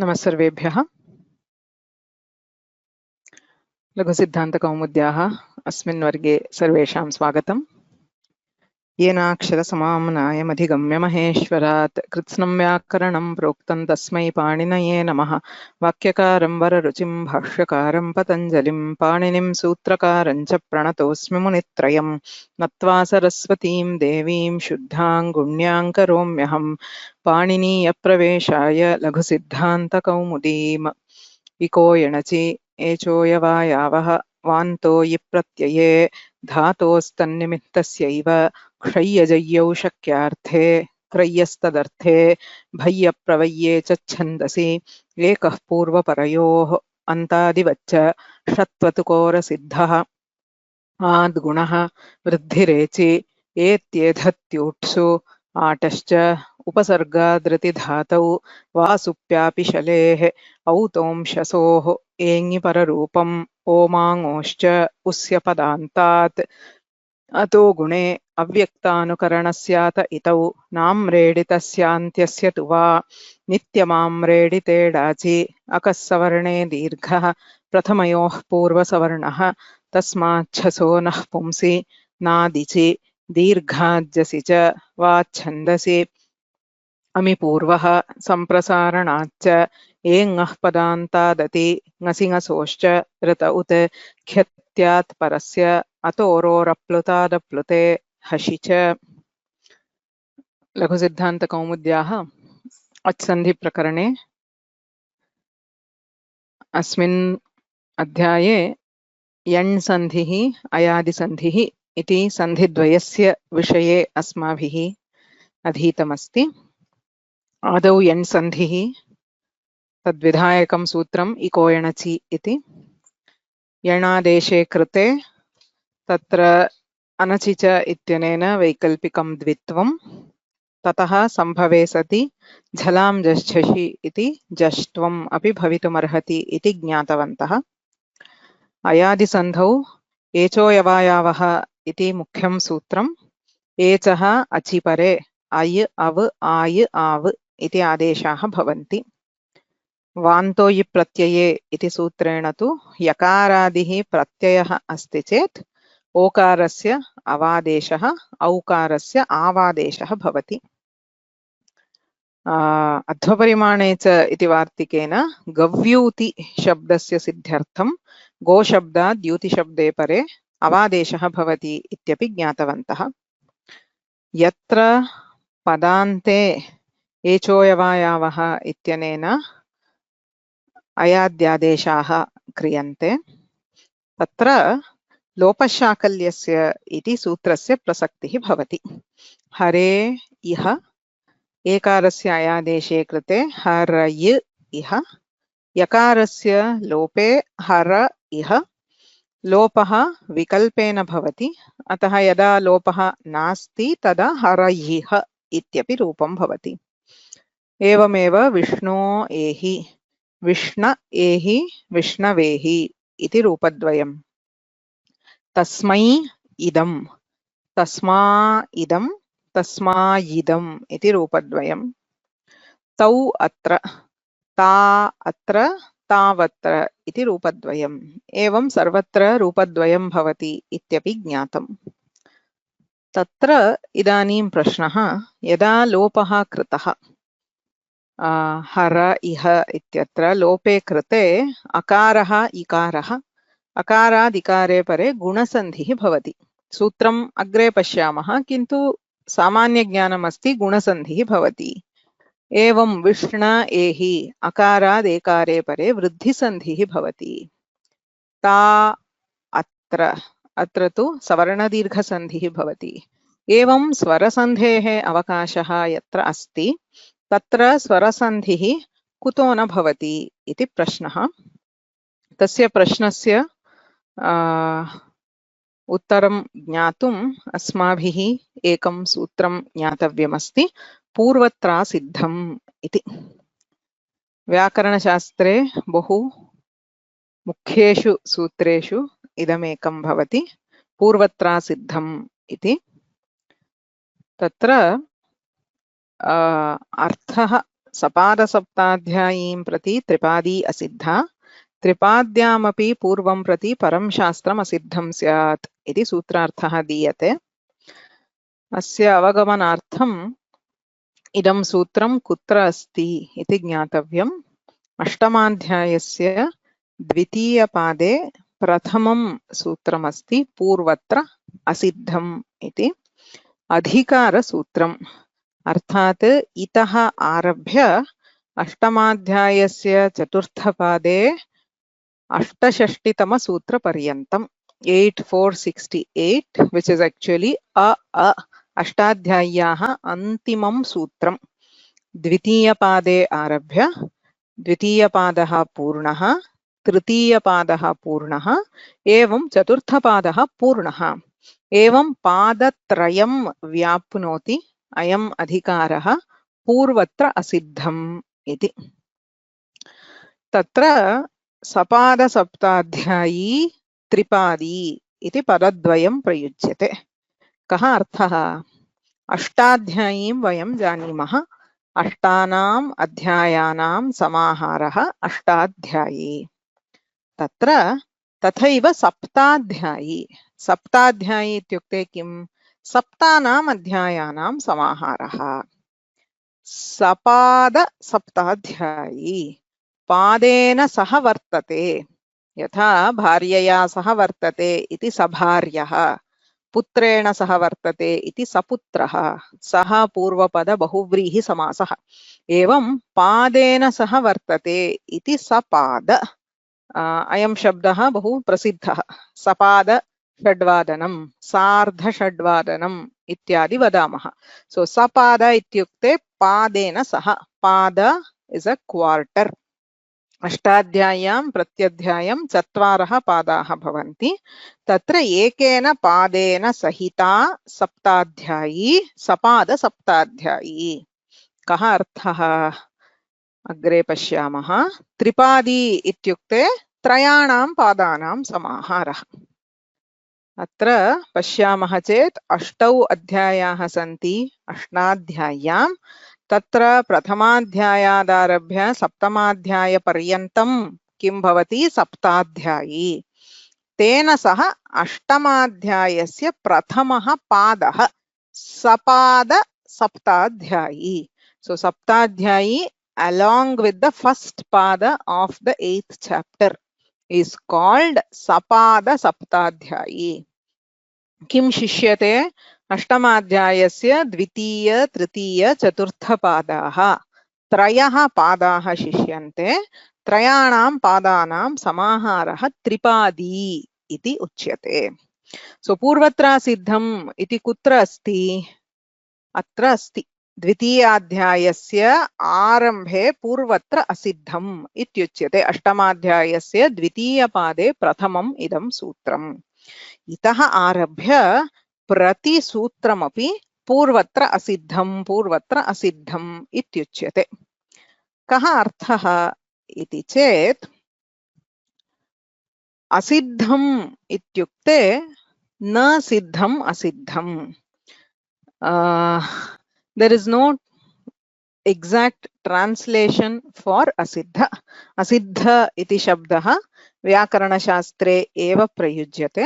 नमः सर्वेभ्यः। लघुसिद्धान्तकौमुद्याः अस्मिन् वर्गे सर्वेषां स्वागतम्। येनाक्षरसमाम्नायमधिगम्य महेश्वरात् कृत्स्नं व्याकरणं प्रोक्तं तस्मै पाणिनये नमः। वाक्यकारं वररुचिं भाष्यकारं पतञ्जलिं पाणिनिं सूत्रकारं च प्रणतोऽस्मि मुनित्रयं। नत्वा सरस्वतीं देवीं शुद्धां गुण्यां करोम्यहं पाणिनीयप्रवेशाय लघुसिद्धान्तकौमुदीम्। इको यणचि एचोयवायावः वान्तो यि प्रत्यये धातोस्तन्निमित्तस्यैव क्षय्यजय्यौ शक्यार्थे क्रय्यस्तदर्थे भय्यप्रवय्ये च छन्दसि एकः पूर्वपरयोः अन्तादिवच्च षत्वतुकोरसिद्धः आद्गुणः वृद्धिरेचि एत्येधत्यूट्सु आटश्च उपसर्गादृतिधातौ वासुप्यापि शलेः औतोंशसोः एङिपररूपम् ओमाङोश्च उस्य पदान्तात् अतो गुणे अव्यक्तानुकरणस्यात इतौ नाम्रेडितस्यान्त्यस्य तु वा नित्यमाम्रेडितेडाचि अकस्सवर्णे दीर्घः प्रथमयोः पूर्वसवर्णः तस्माच्छसो नः पुंसि नादिचि दीर्घाद्यसि च वाच्छन्दसि अमिपूर्वः सम्प्रसारणाच्च एङः पदान्तादति ङसिङसोश्च ऋत उत ख्यत्यात् परस्य अतोरोरप्लुतादप्लुते हशि च। लघुसिद्धान्तकौमुद्याः अच्सन्धिप्रकरणे अस्मिन् अध्याये यण्सन्धिः अयादिसन्धिः इति सन्धिद्वयस्य विषये अस्माभिः अधीतमस्ति। आदौ यण्सन्धिः तद्विधायकं सूत्रम् इको यणचि इति। यणादेशे कृते तत्र अनचि च इत्यनेन वैकल्पिकं द्वित्वं ततः सम्भवे सति झलां जश्छषि इति जष्ट्वम् अपि भवितुमर्हति इति ज्ञातवन्तः। अयादिसन्धौ एचोयवायावः इति मुख्यं सूत्रम्। एचः अचिपरे अय् अव् आय् आव् इति आदेशाः भवन्ति। वान्तो यि प्रत्यये इति सूत्रेण तु यकारादिः प्रत्ययः अस्ति चेत् ओकारस्य अवादेशः औकारस्य आवादेशः भवति। अध्वपरिमाणे च इति वार्तिकेन गव्यूति शब्दस्य सिद्ध्यर्थं गोशब्दात् द्यूतिशब्दे परे अवादेशः भवति इत्यपि ज्ञातवन्तः। यत्र पदान्ते एचोयवायावः इत्यनेन अयाद्यादेशाः क्रियन्ते तत्र लोपशाकल्यस्य इति सूत्रस्य प्रसक्तिः भवति। हरे इह एकारस्य अयादेशे कृते हरय् इह यकारस्य लोपे हर इह लोपः विकल्पेन भवति। अतः यदा लोपः नास्ति तदा हरयिह इत्यपि रूपं भवति। एवमेव विष्णो एहि विष्ण एहि विष्णवेहि इति रूपद्वयम्। तस्मै इदं तस्मा इदं तस्मायिदम् इति रूपद्वयम्। तौ अत्र ता अत्र तावत्र इति रूपद्वयम्। एवं सर्वत्र रूपद्वयं भवति इत्यपि ज्ञातम्। तत्र इदानीं प्रश्नः, यदा लोपः कृतः हर इह इत्यत्र लोपे कृते अकारः इकारः अकारादिकारे परे गुणसन्धिः भवति। सूत्रम् अग्रे पश्यामः, किन्तु सामान्यज्ञानमस्ति गुणसन्धिः भवति। एवं विष्ण एहि अकारादेकारे परे वृद्धिसन्धिः भवति। ता अत्र अत्र तु सवर्णदीर्घसन्धिः भवति। एवं स्वरसन्धेः अवकाशः यत्र अस्ति तत्र स्वरसन्धिः कुतो न भवति इति प्रश्नः। तस्य प्रश्नस्य उत्तरं ज्ञातुम् अस्माभिः एकं सूत्रं ज्ञातव्यमस्ति, पूर्वत्रासिद्धम् इति। व्याकरणशास्त्रे बहु मुख्येषु सूत्रेषु इदमेकं भवति, पूर्वत्रासिद्धम् इति। तत्र अर्थः सपादसप्ताध्यायीं प्रति त्रिपादी असिद्धा त्रिपाद्यामपि पूर्वं प्रति परं शास्त्रम् असिद्धं स्यात् इति सूत्रार्थः दीयते। अस्य अवगमनार्थम् इदं सूत्रं कुत्र अस्ति इति ज्ञातव्यम्। अष्टमाध्यायस्य द्वितीयपादे प्रथमं सूत्रमस्ति पूर्वत्र असिद्धम् इति अधिकारसूत्रम्। अर्थात् इतः आरभ्य अष्टमाध्यायस्य चतुर्थपादे अष्टषष्टितमसूत्रपर्यन्तम् 8468 which is actually अष्टाध्याय्याः अन्तिमं सूत्रम्। द्वितीयपादे आरभ्य द्वितीयपादः पूर्णः, तृतीयपादः पूर्णः, एवं चतुर्थपादः पूर्णः। एवं पादत्रयं व्याप्नोति अयम् अधिकारः पूर्वत्र असिद्धम् इति। तत्र सपादसप्ताध्यायी त्रिपादी इति पदद्वयं प्रयुज्यते। कः अर्थः? अष्टाध्यायीं वयं जानीमः। अष्टानाम् अध्यायानां समाहारः अष्टाध्यायी। तत्र तथैव सप्ताध्यायी। सप्ताध्यायी इत्युक्ते किं? सप्तानाम् अध्यायानां समाहारः। सपादसप्ताध्यायी पादेन सह वर्तते। यथा भार्यया सह वर्तते इति सभार्यः, पुत्रेण सह वर्तते इति सपुत्रः। सः पूर्वपद बहुव्रीहि समासः। एवं पादेन सह वर्तते इति सपाद। अयं शब्दः बहु प्रसिद्धः। सपाद षड्वादनं, सार्धषड्वादनम् इत्यादि वदामः। सो सपाद इत्युक्ते पादेन सह। पाद इस् अ क्वार्टर्। अष्टाध्याय्यां प्रत्यध्यायं 4 पादाः भवन्ति। तत्र एकेन पादेन सहिता सप्ताध्यायी सपादसप्ताध्यायी। कः अर्थः? अग्रे पश्यामः। त्रिपादी इत्युक्ते त्रयाणां पादानां समाहारः। अत्र पश्यामः चेत् 8 अध्यायाः सन्ति अष्टाध्याय्यां। तत्र प्रथमाध्यायादारभ्य सप्तमाध्यायपर्यन्तं किं भवति? सप्ताध्यायी। तेन सह अष्टमाध्यायस्य प्रथमः पादः सपाद सप्ताध्यायी। सो सप्ताध्यायी along with the first pada of the 8th chapter is called sapada saptadhyayi. किं शिष्यते? अष्टमाध्यायस्य द्वितीय तृतीय चतुर्थपादाः 3 पादाः शिष्यन्ते। त्रयाणां पादानां समाहारः त्रिपादी इति उच्यते। सो पूर्वत्र सिद्धम् इति कुत्र अस्ति? अत्र अस्ति। द्वितीयाध्यायस्य आरम्भे पूर्वत्र असिद्धम् इत्युच्यते। अष्टमाध्यायस्य द्वितीयपादे प्रथमम् इदं सूत्रम्। इतः आरभ्य प्रतिसूत्रमपि पूर्वत्र असिद्धम् इत्युच्यते। कः अर्थः इति चेत् असिद्धम् इत्युक्ते न सिद्धम् असिद्धम्। There is no exact translation for asiddha. Asiddha iti shabdah व्याकरणशास्त्रे एव प्रयुज्यते।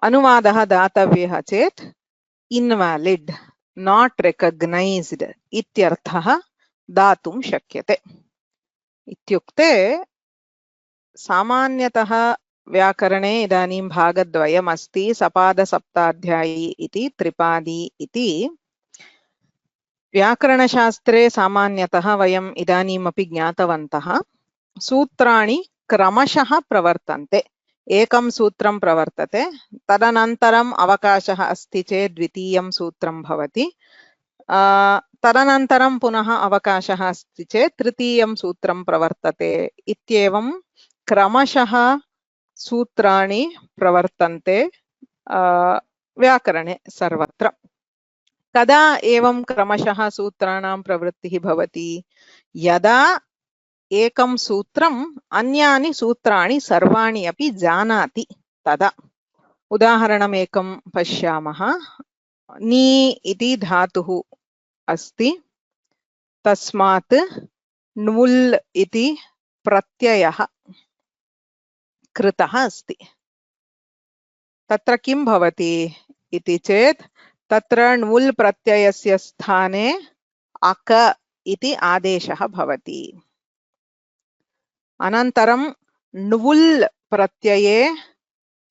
अनुवादः दातव्यः चेत् invalid, not recognized इत्यर्थः दातुं शक्यते। इत्युक्ते सामान्यतः व्याकरणे इदानीं भागद्वयम् अस्ति। सपादसप्ताध्यायी इति त्रिपादी इति। व्याकरणशास्त्रे सामान्यतः वयम् इदानीमपि ज्ञातवन्तः सूत्राणि क्रमशः प्रवर्तन्ते। एकं सूत्रं प्रवर्तते, तदनन्तरम् अवकाशः अस्ति चेत् द्वितीयं सूत्रं भवति, तदनन्तरं पुनः अवकाशः अस्ति चेत् तृतीयं सूत्रं प्रवर्तते। इत्येवं क्रमशः सूत्राणि प्रवर्तन्ते व्याकरणे सर्वत्र। कदा एवं क्रमशः सूत्राणां प्रवृत्तिः भवति? यदा एकं सूत्रम् अन्यानि सूत्राणि सर्वाणि अपि जानाति तदा। उदाहरणमेकं पश्यामः। नी इति धातुः अस्ति तस्मात् नुल् इति प्रत्ययः कृतः अस्ति। तत्र किं भवति इति चेत् तत्र नुल् प्रत्ययस्य स्थाने अक इति आदेशः भवति। अनन्तरं नुल् प्रत्यये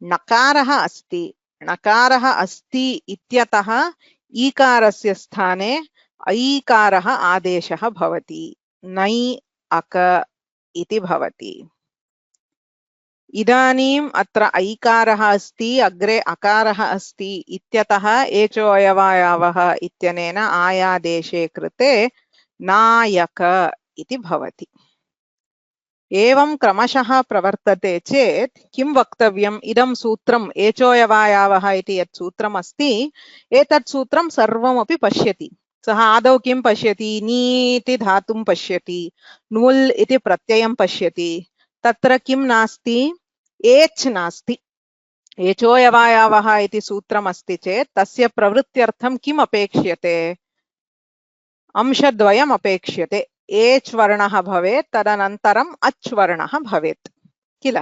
नकारः अस्ति। नकारः अस्ति इत्यतः ईकारस्य स्थाने ऐकारः आदेशः भवति। नै अक इति भवति। इदानीम् अत्र ऐकारः अस्ति, अग्रे अकारः अस्ति इत्यतः एचोऽयवायावः इत्यनेन आयादेशे कृते नायक इति भवति। एवं क्रमशः प्रवर्तते चेत् किं वक्तव्यम्? इदं सूत्रम् एचोऽयवायावः इति यत् सूत्रम् अस्ति, एतत् सूत्रं सर्वमपि पश्यति। सः आदौ किं पश्यति? नीति धातुं पश्यति, नुल् इति प्रत्ययं पश्यति। तत्र किं नास्ति? एच् नास्ति। एचोऽयवायावः इति सूत्रम् अस्ति चेत् तस्य प्रवृत्त्यर्थं किम् अपेक्ष्यते? अंशद्वयम् अपेक्ष्यते। एच् वर्णः भवेत्, तदनन्तरम् अच् वर्णः भवेत् किल?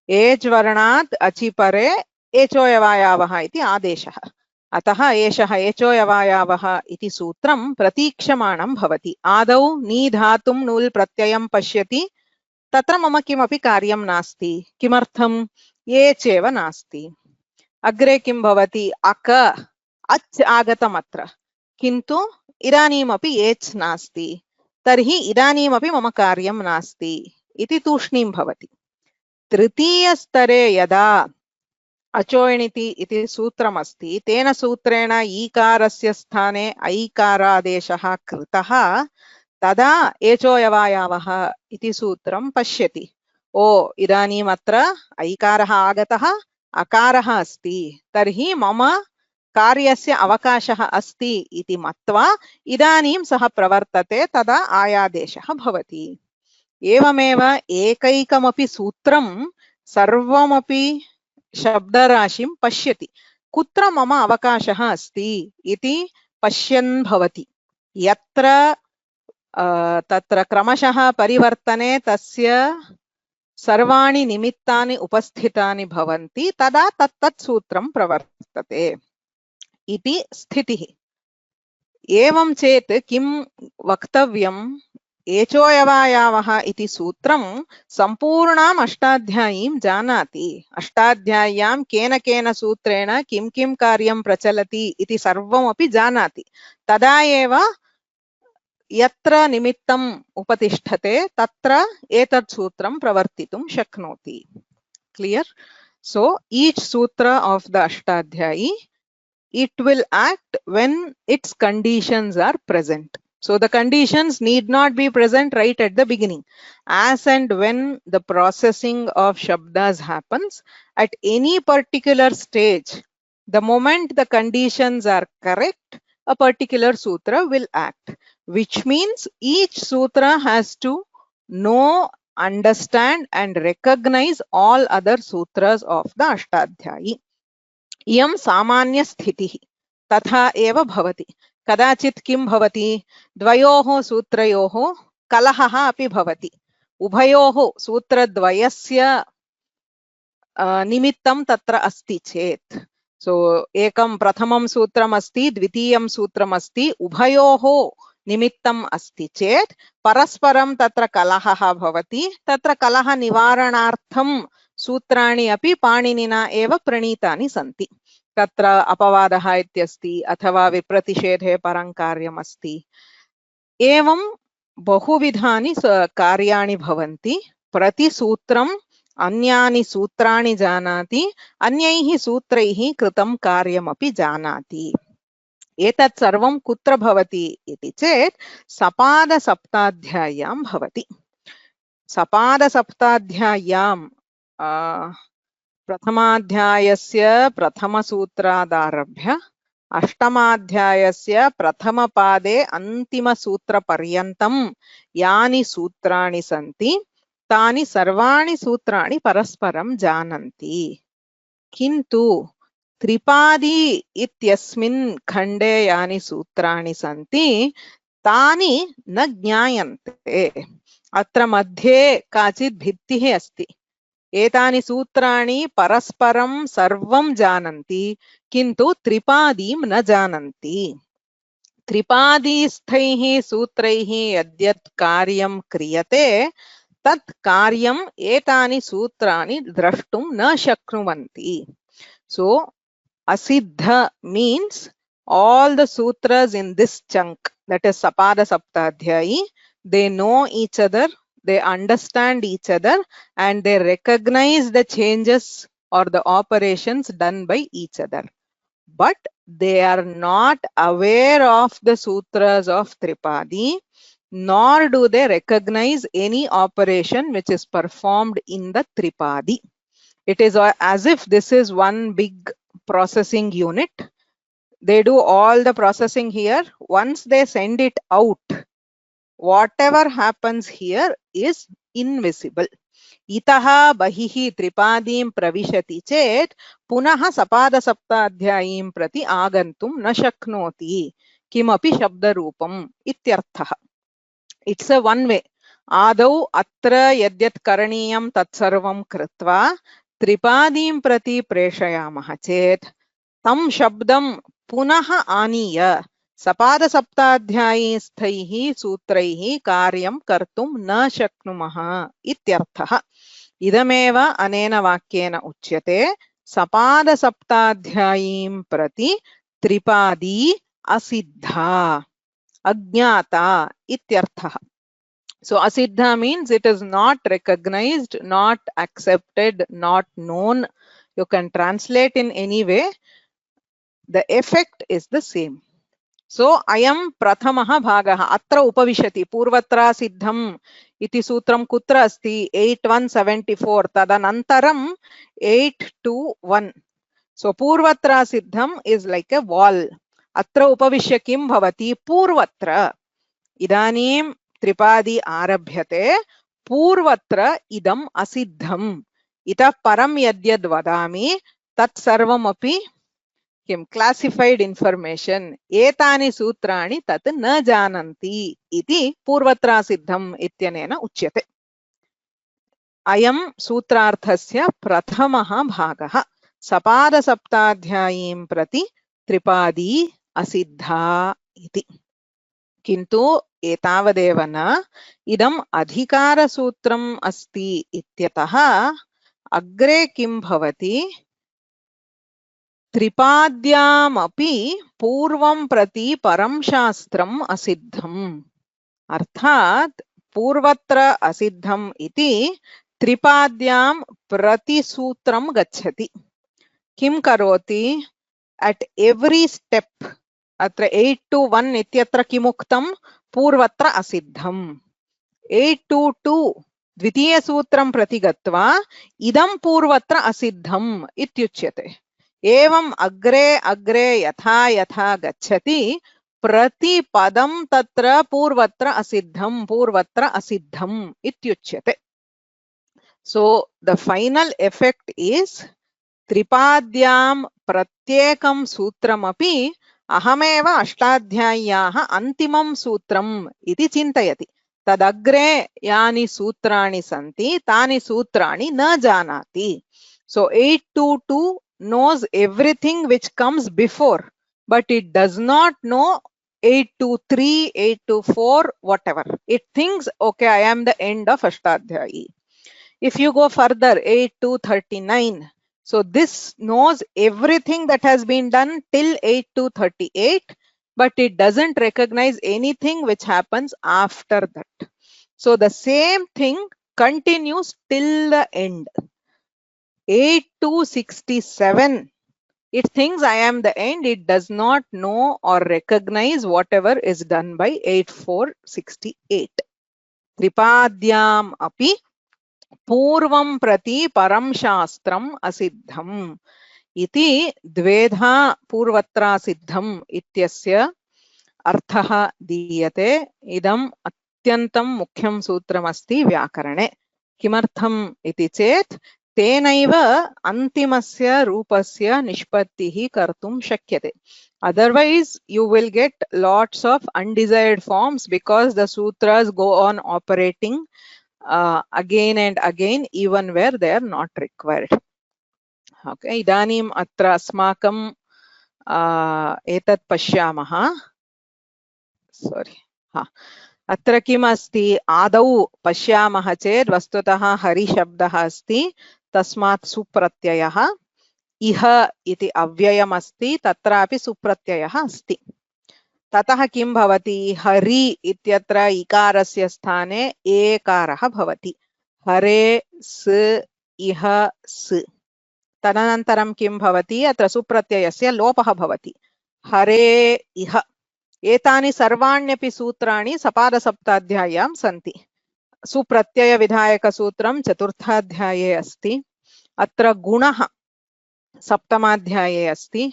एच् वर्णात् अचि परे एचोऽयवायावः इति आदेशः। अतः एषः एचोऽयवायावः इति सूत्रं प्रतीक्षमाणं भवति। आदौ नी धातुं नुल् प्रत्ययं पश्यति, तत्र मम किमपि कार्यं नास्ति। किमर्थम्? एच् एव नास्ति। अग्रे किं भवति? अक अच् आगतमत्र, किन्तु इदानीमपि एच् नास्ति। तर्हि इदानीमपि मम कार्यं नास्ति इति तूष्णीं भवति। तृतीयस्तरे यदा अचोयणिति इति सूत्रमस्ति, तेन सूत्रेण ईकारस्य स्थाने ऐकारादेशः कृतः, तदा एचोऽयवायावः इति सूत्रं पश्यति। ओ, इदानीम् अत्र ऐकारः आगतः, अकारः अस्ति, तर्हि मम कार्यस्य अवकाशः अस्ति इति मत्वा इदानीं सः प्रवर्तते, तदा आयादेशः भवति। एवमेव एकैकमपि सूत्रं सर्वमपि शब्दराशिं पश्यति, कुत्र मम अवकाशः अस्ति इति पश्यन् भवति। यत्र तत्र क्रमशः परिवर्तने तस्य सर्वाणि निमित्तानि उपस्थितानि भवन्ति, तदा तत्तत् सूत्रं प्रवर्तते इति स्थितिः। एवं चेत् किं वक्तव्यम्? एचोऽयवायावः इति सूत्रं सम्पूर्णाम् अष्टाध्यायीं जानाति। अष्टाध्याय्यां केन केन सूत्रेण किं किं कार्यं प्रचलति इति सर्वमपि जानाति। तदा एव यत्र निमित्तम् उपतिष्ठते तत्र एतत् सूत्रं प्रवर्तितुं शक्नोति। Clear? So each sutra of the Ashtadhyayi, it will act when its conditions are present. So the conditions need not be present right at the beginning. As and when the processing of shabdas happens, at any particular stage, the moment the conditions are correct, a particular sutra will act, which means each sutra has to know, understand and recognize all other sutras of the Ashtadhyayi. इयं सामान्य स्थितिः। तथा एव भवति। कदाचित् किं भवति? द्वयोः सूत्रयोः कलहः अपि भवति। उभयोः सूत्रद्वयस्य निमित्तं तत्र अस्ति चेत्, सो एकं प्रथमं सूत्रम् अस्ति, द्वितीयं सूत्रम् अस्ति, उभयोः निमित्तम् अस्ति चेत् परस्परं तत्र कलहः भवति। तत्र कलह निवारणार्थं सूत्राणि अपि पाणिनिना एव प्रणीतानि सन्ति। तत्र अपवादः इत्यस्ति अथवा विप्रतिषेधे परं कार्यम् अस्ति। एवं बहुविधानि कार्याणि भवन्ति। प्रतिसूत्रम् अन्यानि सूत्राणि जानाति, अन्यैः सूत्रैः कृतं कार्यमपि जानाति। एतत् सर्वं कुत्र भवति इति चेत् सपादसप्ताध्याय्यां भवति। सपादसप्ताध्याय्यां प्रथमाध्यायस्य प्रथमसूत्रादारभ्य अष्टमाध्यायस्य प्रथमपादे अन्तिमसूत्रपर्यन्तं यानि सूत्राणि सन्ति, तानि सर्वाणि सूत्राणि परस्परं जानन्ति। किन्तु त्रिपादी इत्यस्मिन् खण्डे यानि सूत्राणि सन्ति तानि न ज्ञायन्ते। अत्र मध्ये काचित् भित्तिः अस्ति। एतानि सूत्राणि परस्परं सर्वं जानन्ति किन्तु त्रिपादीं न जानन्ति। त्रिपादीस्थैः सूत्रैः यद्यत् कार्यं क्रियते तत् कार्यम् एतानि सूत्राणि द्रष्टुं न शक्नुवन्ति। So asiddha means all the sutras in this chunk, that is Sapada Saptadhyayi, they know each other, they understand each other, and they recognize the changes or the operations done by each other. But they are not aware of the sutras of Tripadi, nor do they recognize any operation which is performed in the Tripadi. It is as if this is one big processing unit. They do all the processing here. Once they send it out, whatever happens here is invisible. Itaha bahihi tripadim pravishati chet punaha sapada saptadhyayim prati agantum na shaknoti kimapi shabda rupam ityarthaha. It's a one way. Adau atra yadyat karaniyam tatsarvam kritva त्रिपादीं प्रति प्रेषयामः चेत् तं शब्दं पुनः आनीय सपादसप्ताध्यायीस्थैः सूत्रैः कार्यं कर्तुं न शक्नुमः इत्यर्थः। इदमेव अनेन वाक्येन उच्यते सपादसप्ताध्यायीं प्रति त्रिपादी असिद्धा अज्ञाता इत्यर्थः। So asiddha means it is not recognized, not accepted, not known. You can translate in any way. The effect is the same. So ayam prathamaha bhagaha atra upavishati purvatra siddham iti sutram kutra asti 8174 tadanantaram 821. So purvatra siddham is like a wall. Atra upavishya kim bhavati purvatra. Idanim त्रिपादी आरभ्यते पूर्वत्र इदम् असिद्धम् इतः परं यद्यद् वदामि तत् सर्वमपि किं classified information एतानि सूत्राणि तत् न जानन्ति इति पूर्वत्रासिद्धम् इत्यनेन उच्यते। अयं सूत्रार्थस्य प्रथमः भागः सपादसप्ताध्यायीं प्रति त्रिपादी असिद्धा इति। किन्तु एतावदेव न इदम् अधिकारसूत्रम् अस्ति इत्यतः अग्रे किं भवति त्रिपाद्यामपि पूर्वं प्रति परं शास्त्रम् असिद्धम् अर्थात् पूर्वत्र असिद्धम् इति त्रिपाद्यां प्रतिसूत्रं गच्छति। किं करोति at every step अत्र 821 इत्यत्र किमुक्तं पूर्वत्र असिद्धम् 822 द्वितीयसूत्रं प्रति गत्वा इदं पूर्वत्र असिद्धम् इत्युच्यते। एवम् अग्रे अग्रे यथा यथा गच्छति प्रतिपदं तत्र पूर्वत्र असिद्धम् इत्युच्यते। So the final effect is त्रिपाद्यां प्रत्येकं सूत्रमपि अहमेव अष्टाध्याय्याः अन्तिमं सूत्रम् इति चिन्तयति। तदग्रे यानि सूत्राणि सन्ति तानि सूत्राणि न जानाति। So 822 knows everything which comes before, but it does not know 823, 824, whatever. It thinks, okay, I am the end of Ashtadhyayi. If you go further, 8239, so this knows everything that has been done till 8238, but it doesn't recognize anything which happens after that. So the same thing continues till the end. 8267, it thinks I am the end. It does not know or recognize whatever is done by 8468. Tripadyam api पूर्वं प्रति परं शास्त्रम् असिद्धम् इति द्वेधा पूर्वत्रासिद्धम् इत्यस्य अर्थः दीयते। इदम् अत्यन्तं मुख्यं सूत्रमस्ति व्याकरणे। किमर्थम् इति चेत् तेनैव अन्तिमस्य रूपस्य निष्पत्तिः कर्तुं शक्यते. Otherwise, you will get lots of undesired forms because the sutras go on operating again and again, even where they are not required. Okay, idanim atra asmakam etat pashyamah. Sorry. अत्र किम् अस्ति आदौ पश्यामः चेत् वस्तुतः हरिशब्दः अस्ति तस्मात् सुप्रत्ययः इह इति अव्ययम् अस्ति तत्रापि सुप्रत्ययः अस्ति ततः किं भवति हरि इत्यत्र इकारस्य स्थाने एकारः भवति हरे स इह स तदनन्तरं किं भवति अत्र सुप्रत्ययस्य लोपः भवति हरे इह एतानि सर्वाण्यपि सूत्राणि सपादसप्ताध्याय्यां सन्ति सुप्रत्ययविधायकसूत्रं चतुर्थाध्याये अस्ति अत्र गुणः सप्तमाध्याये अस्ति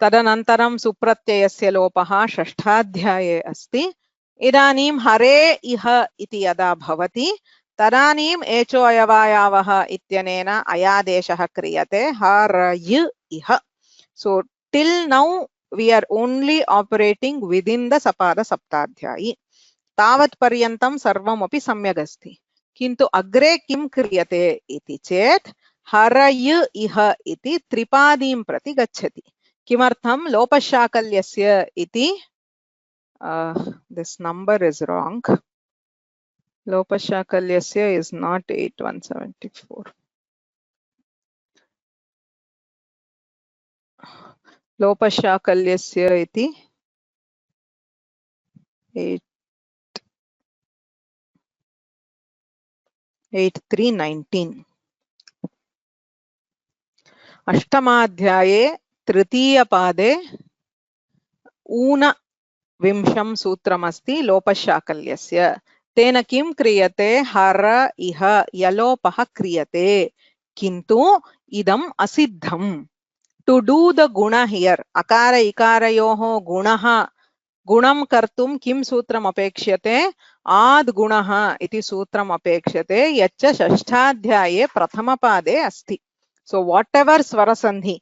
तदनन्तरं सुप्रत्ययस्य लोपः षष्ठाध्याये अस्ति इदानीं हरे इह इति यदा भवति तदानीम् एचो अयवायावः इत्यनेन अयादेशः क्रियते हरय इह so till now we are only operating within the sapada saptadhyayi तावत् पर्यन्तं सर्वमपि सम्यक् अस्ति किन्तु अग्रे किं क्रियते इति चेत् हरय इह इति त्रिपादीं प्रति गच्छति किमर्थं लोपशाकल्यस्य इति this number is wrong लोपशाकल्यस्य is not 8174 लोपशाकल्यस्य इति 8319 अष्टमाध्याये तृतीयपादे ऊनविंशं सूत्रमस्ति लोपशाकल्यस्य तेन किं क्रियते हर इह यलोपः क्रियते किन्तु इदम् असिद्धम् to do the guna here akara ikarayoho gunaha gunam kartum kim sutram apekshate ad gunaha iti sutram apekshate yaccha shashtadhyaye prathama pade asti so whatever swara sandhi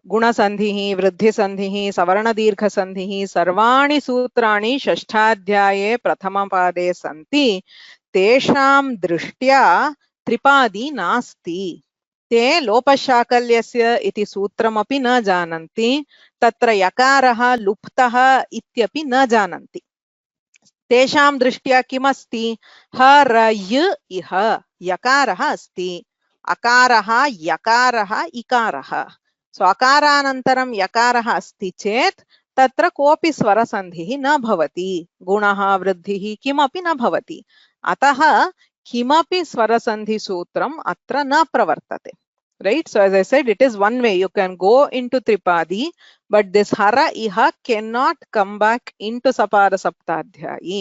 guna sandhihi vriddhi sandhihi savarna dirgha sandhihi sarvani sutrani shashtadhyaye prathama pade santi tesham drishtya tripadi nasti ते लोपशाकल्यस्य इति सूत्रमपि न जानन्ति तत्र यकारः लुप्तः इत्यपि न जानन्ति तेषां दृष्ट्या किमस्ति हरय इह यकारः अस्ति अकारः यकारः इकारः सो अकारानन्तरं यकारः अस्ति चेत् तत्र कोऽपि स्वरसन्धिः न भवति गुणः वृद्धिः किमपि न भवति अतः किमपि स्वरसन्धि सूत्रम अत्र न प्रवर्तते right so as I said it is one way you can go into tripadi but this hara iha cannot come back into sapada saptadhyayi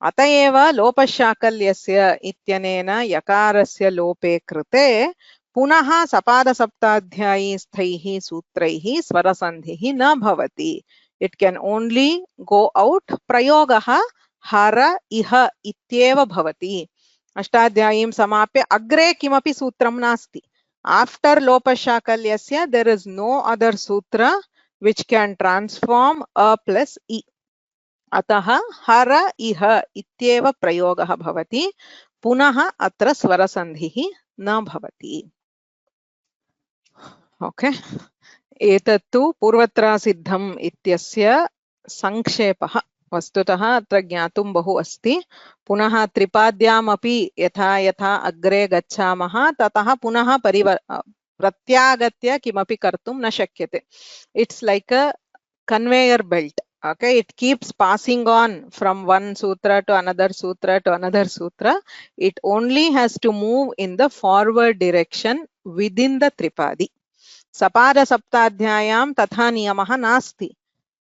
atayeva lopashaakalyasya ityanena yakarasya lope krite पुनः sapada saptadhyayi sthaihi sutraihi swarasandhihi na bhavati it can only go out prayogah hara iha ityeva bhavati अष्टाध्यायीं समाप्य अग्रे किमपि सूत्रं नास्ति after lopashaakalyasya there is no other sutra which can transform a plus e अतः हर इह इत्येव प्रयोगः भवति पुनः अत्र स्वरसन्धिः न भवति ओके एतत्तु पूर्वत्र सिद्धम् इत्यस्य संक्षेपः वस्तुतः अत्र ज्ञातुं बहु अस्ति पुनः त्रिपाद्यामपि यथा यथा अग्रे गच्छामः ततः पुनः प्रत्यागत्य किमपि कर्तुं न शक्यते it's like a conveyor belt okay it keeps passing on from one sutra to another sutra it only has to move in the forward direction within the tripadi sapada saptadhyayam tatha niyamah nasti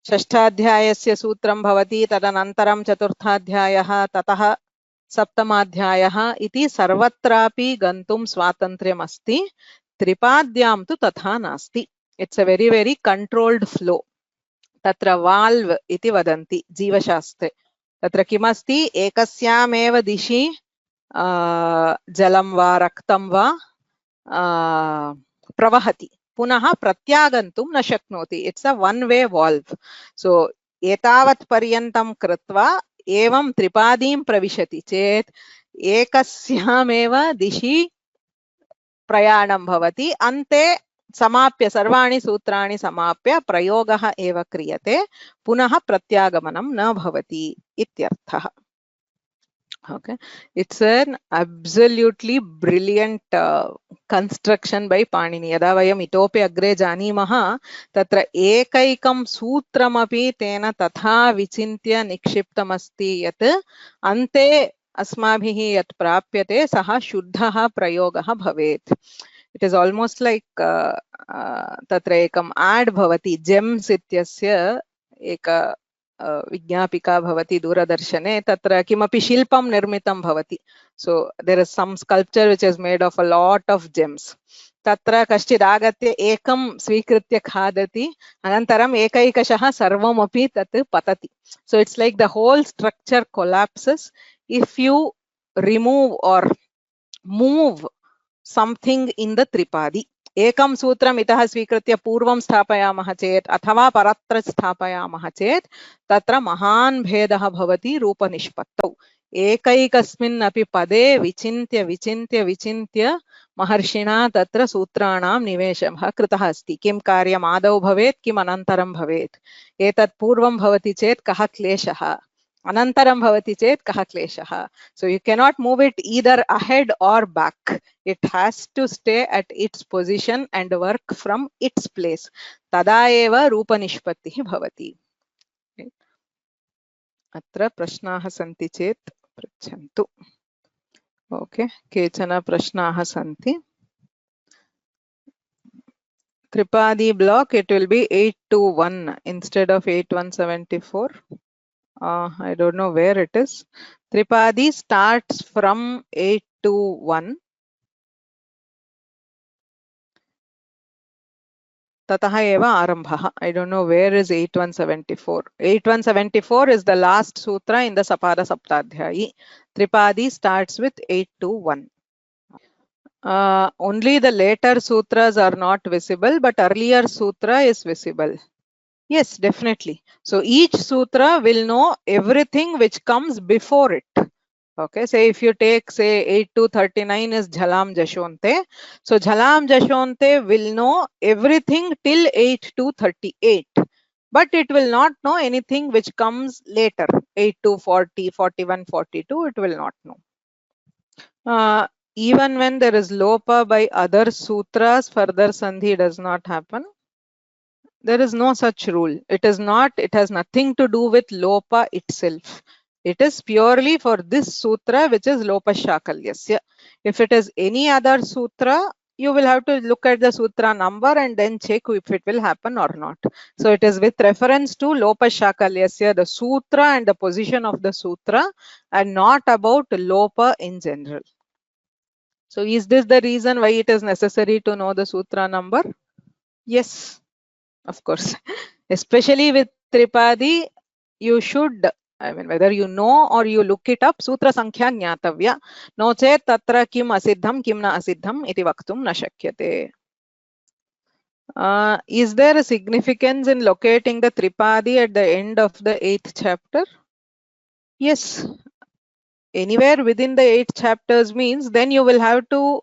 षष्ठाध्यायस्य सूत्रं भवति तदनन्तरं चतुर्थाध्यायः ततः सप्तमाध्यायः इति सर्वत्रापि गन्तुं स्वातन्त्र्यम् अस्ति त्रिपाद्यां तु तथा नास्ति it's a very controlled flow तत्र वाल्व इति वदन्ति जीवशास्त्रे तत्र किमस्ति एकस्यामेव दिशि जलं वा रक्तं वा प्रवहति पुनः प्रत्यागन्तुं न शक्नोति. It's a one way valve. So एतावत् पर्यन्तं कृत्वा एवं त्रिपादीं प्रविशति चेत् एकस्यामेव दिशि प्रयाणं भवति. अन्ते समाप्य सर्वाणि सूत्राणि समाप्य प्रयोगः एव क्रियते, पुनः प्रत्यागमनं न भवति इत्यर्थः. Okay, it's an absolutely brilliant construction by Panini. यदा वयम् इतोपि अग्रे जानीमः तत्र एकैकं सूत्रमपि तेन तथा विचिन्त्य निक्षिप्तमस्ति यत् अन्ते अस्माभिः यत् प्राप्यते सः शुद्धः प्रयोगः भवेत्. It is almost like तत्र एकम् ad भवति gems इत्यस्य एक विज्ञापिका भवति दूरदर्शने. तत्र किमपि शिल्पं निर्मितं भवति. So there is some sculpture which is made of a lot of gems. तत्र कश्चित् आगत्य एकं स्वीकृत्य खादति, अनन्तरम् एकैकशः सर्वमपि तत् पतति. So it's like the whole structure collapses if you remove or move something in the tripadi. एकं सूत्रम् इतः स्वीकृत्य पूर्वं स्थापयामः चेत् अथवा परत्र स्थापयामः चेत् तत्र महान् भेदः भवति रूपनिष्पत्तौ. एकैकस्मिन् अपि पदे विचिन्त्य विचिन्त्य विचिन्त्य महर्षिणा तत्र सूत्राणां निवेशः कृतः अस्ति. किं कार्यम् आदौ भवेत्, किम् अनन्तरं भवेत्, एतत् पूर्वं भवति चेत् कः क्लेशः, अनन्तरं भवति चेत् कः क्लेशः. So you cannot move it either ahead or back. It has to stay at its position and work from its place. तदा एव रूपनिष्पत्तिः भवति. अत्र प्रश्नाः सन्ति चेत् पृच्छन्तु. ओके, केचन प्रश्नाः सन्ति. Tripadi block, it will be 821 instead of 8174. I don't know where it is. Tripadi starts from 821. ततः एव आरम्भः. I don't know where is 8174. 8174 is the last sutra in the Sapada Saptadhyayi. Tripadi starts with 821. Only the later sutras are not visible, but earlier sutra is visible. Yes, definitely. So each sutra will know everything which comes before it. Okay, say if you take say 8239 is Jhalam Jashonte. So Jhalam Jashonte will know everything till 8238, but it will not know anything which comes later, 8240, 41, 42, it will not know. Even when there is lopa by other sutras, further sandhi does not happen. There is no such rule. It is not, it has nothing to do with lopa itself. It is purely for this sutra, which is lopa shakalyasya. If it is any other sutra, you will have to look at the sutra number and then check if it will happen or not. So it is with reference to lopa shakalyasya, the sutra and the position of the sutra, and not about lopa in general. So is this the reason why it is necessary to know the sutra number? Yes. Of course, especially with Tripadi, you should, I mean, whether you know or you look it up, Sutra Sankhya Jnatavya. No chet tatra kim asiddham, kim na asiddham, iti vaktum na shakyate. Is there a significance in locating the Tripadi at the end of the 8th chapter? Yes. Anywhere within the 8 chapters means then you will have to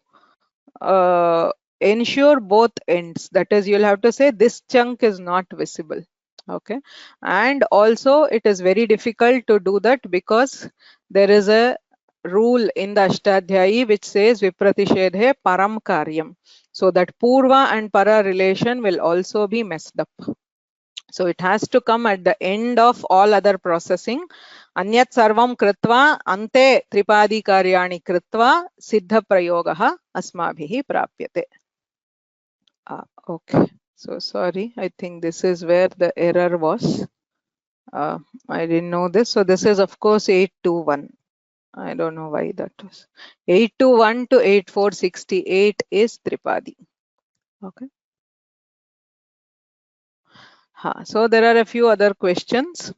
ensure both ends. That is, you'll have to say this chunk is not visible. Okay, and also it is very difficult to do that because there is a rule in the Ashtadhyayi which says Vipratishedhe param karyam. So that purva and para relation will also be messed up. So it has to come at the end of all other processing. Anyat sarvam kritva ante tripadi karyani kritva siddha prayogah asmabhihi prapyate. Okay, so sorry, I think this is where the error was. I didn't know this. So this is of course 821. I don't know why that was. 821 to 8468 is Tripadi. Okay. So there are a few other questions.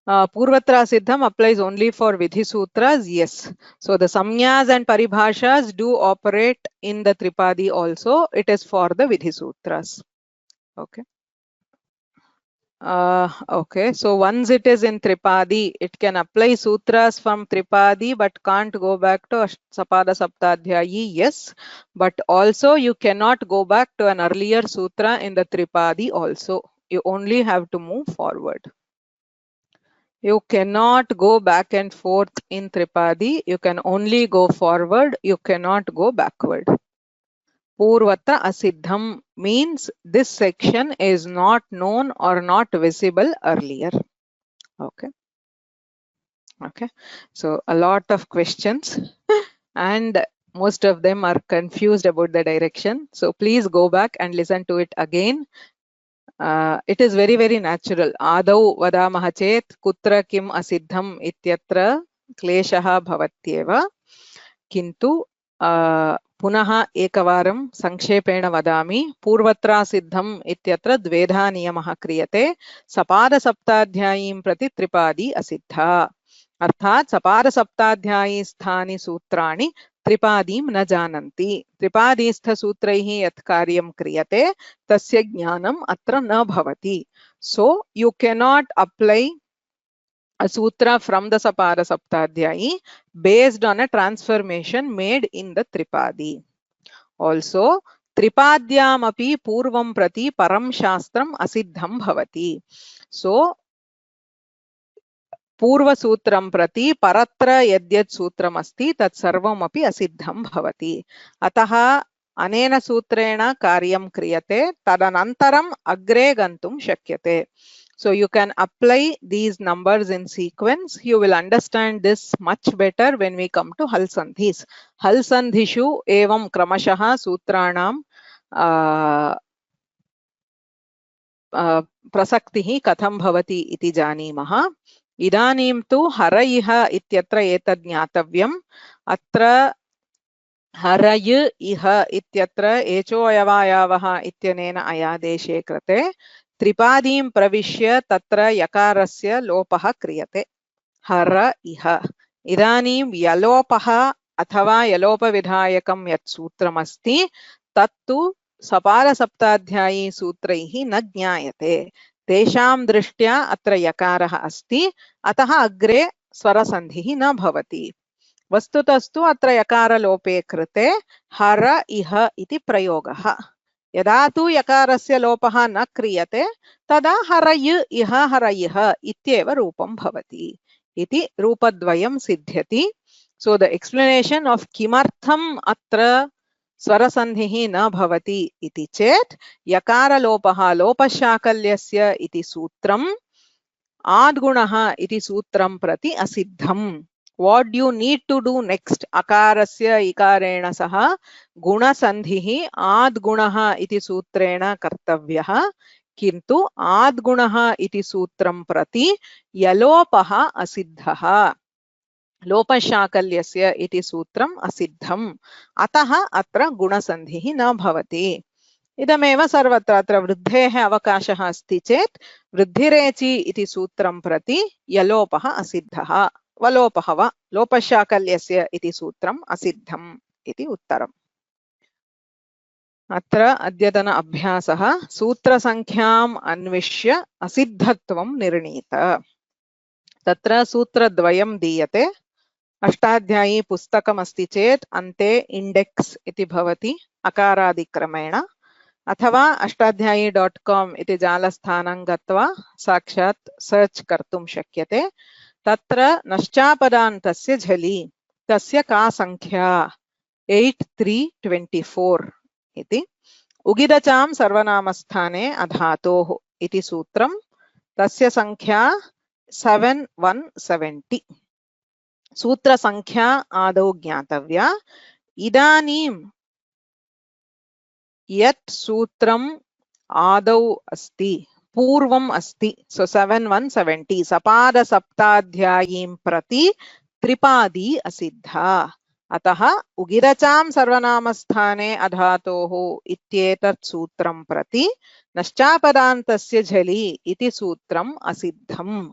Purvatra Siddham applies only for Vidhi Sutras, yes. So the Samyas and Paribhashas do operate in the Tripadi also. It is for the Vidhi Sutras. Okay. Okay, so once it is in Tripadi, it can apply sutras from Tripadi but can't go back to Sapada Saptadhyayi, yes. But also you cannot go back to an earlier sutra in the Tripadi also. You only have to move forward. You cannot go back and forth in Tripadi. You can only go forward. You cannot go backward. Purvatra Asiddham means this section is not known or not visible earlier. Okay. Okay. So a lot of questions and most of them are confused about the direction. So please go back and listen to it again. It is very, very natural. Adau vadamaha chet kutra kim asiddham ityatra kleshaha bhavatyeva. Kintu पुनः एकवारं संक्षेपेण वदामि पूर्वत्रा सिद्धम् इत्यत्र द्वेधा नियमः क्रियते सपादसप्ताध्यायीं प्रति त्रिपादी असिद्धा अर्थात् सपादसप्ताध्यायी स्थानि सूत्राणि त्रिपादीं न जानन्ति त्रिपादीस्थसूत्रैः यत् कार्यं क्रियते तस्य ज्ञानम् अत्र न भवति so you cannot apply a sutra from the Sapada Saptadhyayi based on a transformation made in the Tripadi. Also, Tripadyam api purvam prati param shastram asiddham bhavati. So, Purva Sutram prati paratra yadyat sutram asti tat sarvam api asiddham bhavati. Ataha anena sutrena karyam kriyate tadanantaram agre gantum shakyate. So you can apply these numbers in sequence. You will understand this much better when we come to Hal Sandhis. Hal Sandhishu evam kramashaha sutranam prasaktihi katham bhavati iti janimah. Idanim tu haraiha ityatra etad jnatavyam. Atra haraya iha ityatra echo ayavayavaha ityanena ayadeshe krate. Tripadim pravishya tatra yakarasya lopaha kriyate. Hara iha. Idanim yalopaha athava yalopa vidhayakam yat sutramasti tattu Sapada Saptadhyayi sutraihi na jnayate. Tesham drishtya atra yakaraha asti ataha agre swarasandhihi na bhavati. Vastutastu atra yakara lope krite hara iha iti prayogaha. यदा तु यकारस्य लोपः न क्रियते तदा हरय इह हरयः इत्येव रूपं भवति इति रूपद्वयं सिद्ध्यति सो द एक्सप्लेनेशन ऑफ किमर्थम् अत्र स्वरसन्धिः न भवति इति चेत् यकारलोपः लोपशाकल्यस्य इति सूत्रम् आद्गुणः इति सूत्रं प्रति असिद्धम्. What you need to do next? Akarasya ikarena saha gunasandhihi adgunaha iti sutrena kartavyah kintu adgunaha iti sutram prati yalopaha asiddhaha lopashakalyasya iti sutram asiddham ataha atra gunasandhihi na bhavati. इदमेव सर्वत्र अत्र वृद्धेः अवकाशः अस्ति चेत् वृद्धिरेचि इति सूत्रं प्रति यलोपः असिद्धः वलोपः वा लोपशाकल्यस्य इति सूत्रम् असिद्धम् इति उत्तरम्. अत्र अद्यतन अभ्यासः सूत्रसङ्ख्याम् अन्विष्य असिद्धत्वं निर्णीत. तत्र सूत्रद्वयं दीयते. अष्टाध्यायी पुस्तकमस्ति चेत् अन्ते इंडेक्स इति भवति अकारादिक्रमेण अथवा अष्टाध्यायी.com इति जालस्थानं गत्वा साक्षात् सर्च कर्तुं शक्यते. तत्र नश्चापदान्तस्य झलि तस्य का संख्या 8324 इति उगिदचां सर्वनामस्थाने अधातोः इति सूत्रं तस्य संख्या 7170. सूत्र संख्या आदौ ज्ञातव्या. इदानीं यत् सूत्रम् आदौ अस्ति पूर्वम् अस्ति सो 7170 सपाद सप्ताध्यायीं प्रति त्रिपादी असिद्धा. अतः उगिरचां सर्वनामस्थाने अधातोः इत्येतत् सूत्रं प्रति नश्चापदान्तस्य झलि इति सूत्रम् असिद्धम्.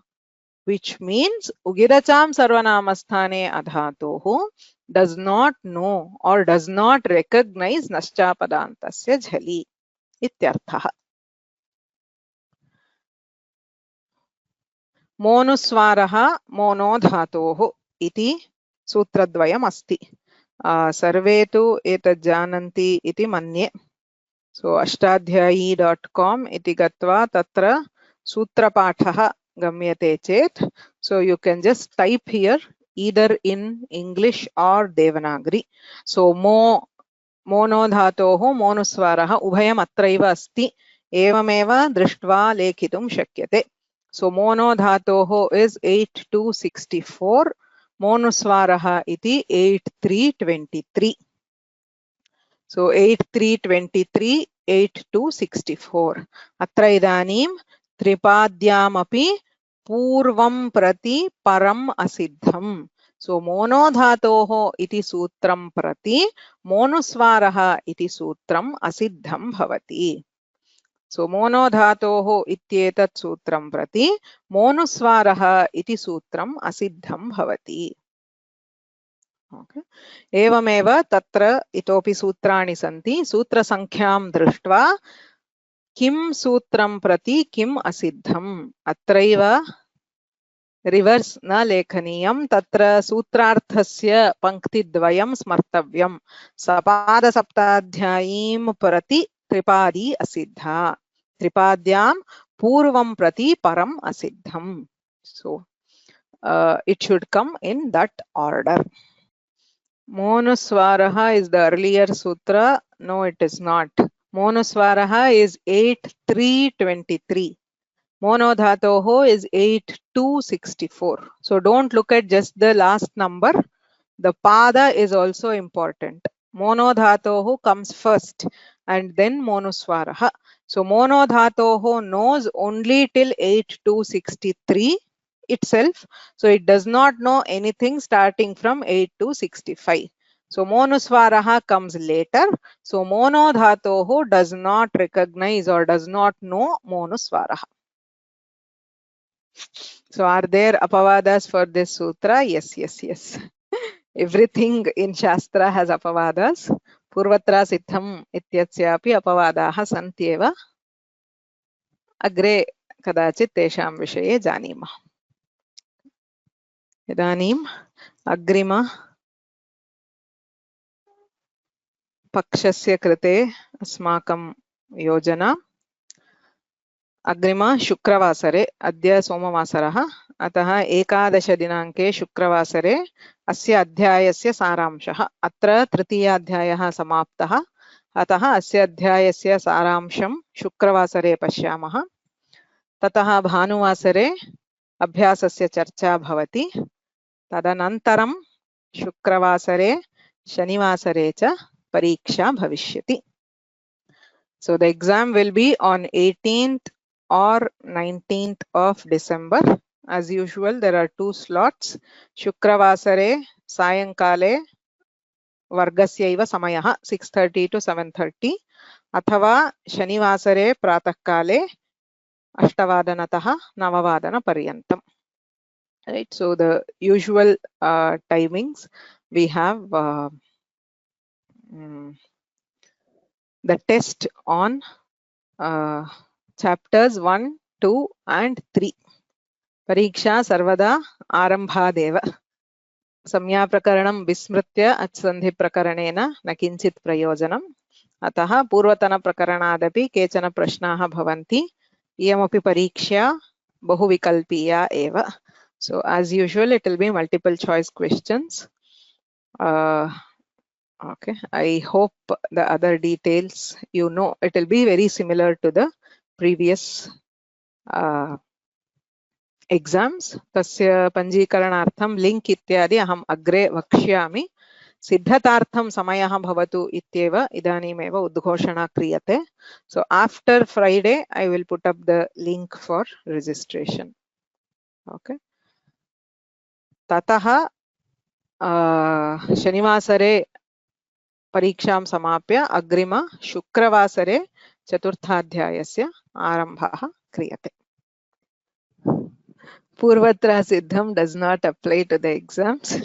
which means ugiracham sarvanamasthane adhatoh does not know or does not recognize naschapadantasya jhali ityarthah. मोनुस्वारः मोनो धातोः इति सूत्रद्वयम् अस्ति. सर्वे तु एतत् जानन्ति इति मन्ये. सो अष्टाध्यायी.com इति गत्वा तत्र सूत्रपाठः गम्यते चेत्, so you can just type here either in English or Devanagari. So mono धातोः मोनुस्वारः उभयम् अत्रैव अस्ति, एवमेव दृष्ट्वा लेखितुं शक्यते. So mono dhatoho is 8264, monuswaraha iti 8323. So 8323, 8264. Atra idanim tripadyamapi purvam prati param asiddham. So mono dhatoho iti sutram prati monuswaraha iti sutram asiddham bhavati. So mono dhatoho ityetat sutram prati monuswaraha iti sutram asiddham bhavati. Okay. Evameva tatra itopi sutrani santi. Sutra sankhyaam drishtva kim sutram prati kim asiddham. Atraiva reverse na lekhaniyam. Tatra sutrarthasya panktidvayam smartavyam. Sapada saptadhyayim prati tripadi asiddha. Tripadyam purvam prati param asiddham. So it should come in that order. Monuswaraha is the earlier sutra. No, it is not. Monuswaraha is 8323. Mono dhatoho is 8264. So don't look at just the last number. The pada is also important. Mono dhatoho comes first and then monuswaraha. So mono dhatoho knows only till 8263 itself. So it does not know anything starting from 8265. So monuswaraha comes later. So mono dhatoho does not recognize or does not know monuswaraha. So are there apavadas for this sutra? Yes, yes, yes. Everything in Shastra has apavadas. Purvatra siddham ityasyapi apavadaha santyeva. Agre kadachit tesham vishaye janima. Idanim agrima pakshasya krite asmakam yojana. अग्रिम शुक्रवासरे अद्य सोमवासरः अतः 11 दिनाङ्के शुक्रवासरे अस्य अध्यायस्य सारांशः अत्र तृतीयाध्यायः समाप्तः अतः अस्य अध्यायस्य सारांशं शुक्रवासरे पश्यामः ततः भानुवासरे अभ्यासस्य चर्चा भवति तदनन्तरं शुक्रवासरे शनिवासरे च परीक्षा भविष्यति. So the exam will be on 18th or 19th of December. As usual, there are 2 slots. Shukravasare Sayankale Vargasyaiva Samayaha 6:30 to 7:30. Athava Shanivasare Pratakale Ashtavadanataha Navavadana Paryantam. Right. So the usual timings we have the test on chapters 1, 2 and 3. Pariksha sarvada arambhadeva. Samya prakaranam vismritya atsandhi prakaranena na kinchit prayojanam. Ataha purvatana prakaranadapi kechana prashnaha bhavanti. Iyamapi pariksha bahuvikalpiya eva. So as usual it will be multiple choice questions. Okay, I hope the other details you know. It will be very similar to the previous exams. Tasya panjikaranaartham link ityadi aham agre vakshyami. Siddhatartham samayah bhavatu ityeva idanimeva udghoshana kriyate. So after Friday I will put up the link for registration. Okay. Tataha Shanivasare परीक्षां समाप्य अग्रिम शुक्रवासरे चतुर्थाध्यायस्य आरम्भः क्रियते. Purvatra Siddham does not apply to the exams.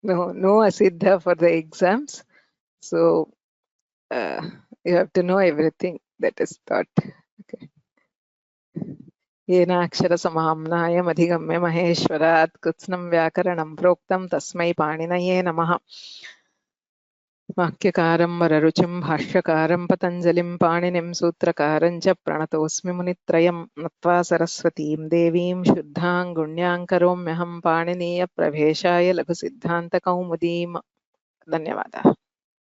No asiddha for the exams. So you have to know everything that is taught. Okay. येनाक्षरसमाम्नायमधिगम्य महेश्वरात् कृत्स्नं व्याकरणं प्रोक्तं तस्मै पाणिनये नमः। वाक्यकारं वररुचिं भाष्यकारं पतञ्जलिं पाणिनिं सूत्रकारं च प्रणतोऽस्मि मुनित्रयं नत्वा सरस्वतीं देवीं शुद्धां गुण्यां करोम्यहं पाणिनीयप्रवेशाय लघुसिद्धान्तकौमुदीम्। धन्यवादाः।